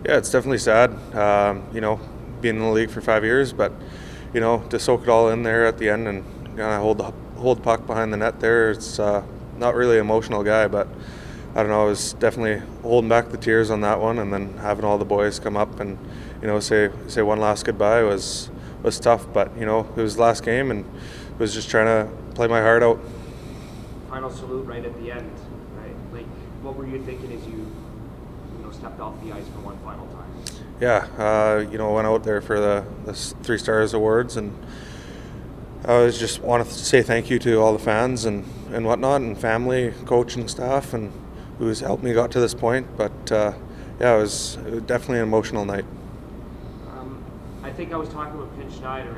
Yeah, it's definitely sad, being in the league for 5 years, but, to soak it all in there at the end and kind of hold the puck behind the net there, it's not really an emotional guy, but I don't know, I was definitely holding back the tears on that one, and then having all the boys come up and, say one last goodbye was tough, but, it was the last game and was just trying to play my heart out. Final salute right at the end, right? Like, what were you thinking as you stepped off the ice for one final time? Yeah, went out there for the 3 Stars Awards, and I was just wanted to say thank you to all the fans and whatnot, and family, coach, and staff, and who's helped me got to this point. But it was definitely an emotional night. I think I was talking with Pin Schneider,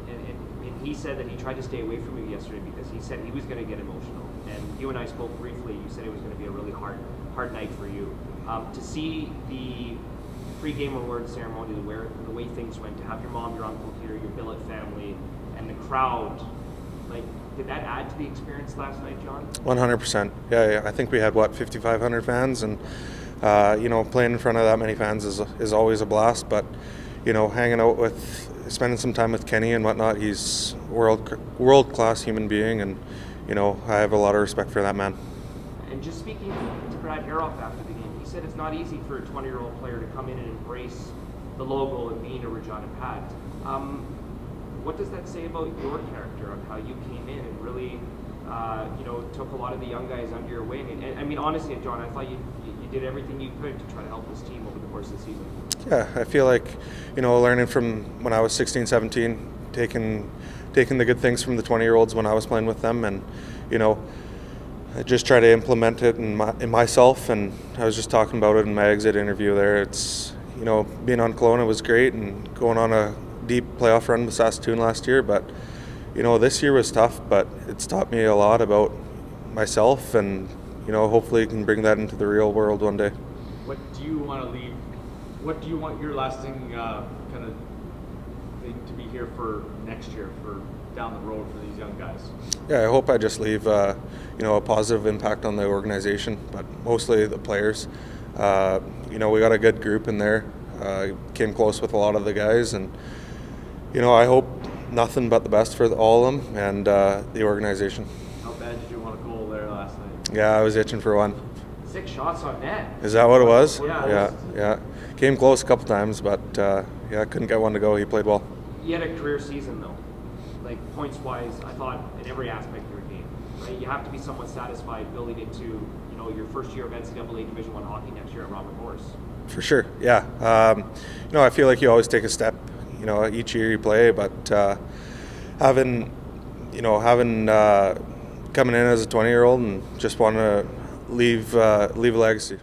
and he said that he tried to stay away from you yesterday because he said he was going to get emotional. And you and I spoke briefly. You said it was going to be a really hard night for you. To see the pre-game award ceremony, the way things went, to have your mom, your uncle here, your billet family, and the crowd, like, did that add to the experience last night, John? 100%. Yeah, I think we had 5,500 fans, and playing in front of that many fans is always a blast. But hanging out spending some time with Kenny and whatnot, he's world class human being, and I have a lot of respect for that man. And just speaking to Brad Haroff after the game, he said it's not easy for a 20-year-old player to come in and embrace the logo and being a Regina Pat. What does that say about your character, of how you came in and really, took a lot of the young guys under your wing? And I mean, honestly, John, I thought you did everything you could to try to help this team over the course of the season. Yeah, I feel like, learning from when I was 16, 17, taking the good things from the 20-year-olds when I was playing with them, and, I just try to implement it in myself, and I was just talking about it in my exit interview there. It's, being on Kelowna was great, and going on a deep playoff run with Saskatoon last year, but, this year was tough, but it's taught me a lot about myself, and, hopefully you can bring that into the real world one day. What do you want to leave? What do you want your lasting kind of thing to be here for next year, for down the road for these young guys? Yeah, I hope I just leave, a positive impact on the organization, but mostly the players. We got a good group in there. Came close with a lot of the guys, and I hope nothing but the best for all of them and the organization. How bad did you want a goal there last night? Yeah, I was itching for one. 6 shots on net. Is that what it was? Yeah. Came close a couple times, but couldn't get one to go. He played well. You had a career season, though. Like, points-wise, I thought in every aspect of your game, right? You have to be somewhat satisfied building into, your first year of NCAA Division I hockey next year at Robert Morris. For sure, yeah. I feel like you always take a step, each year you play, but having coming in as a 20-year-old and just want to leave a legacy.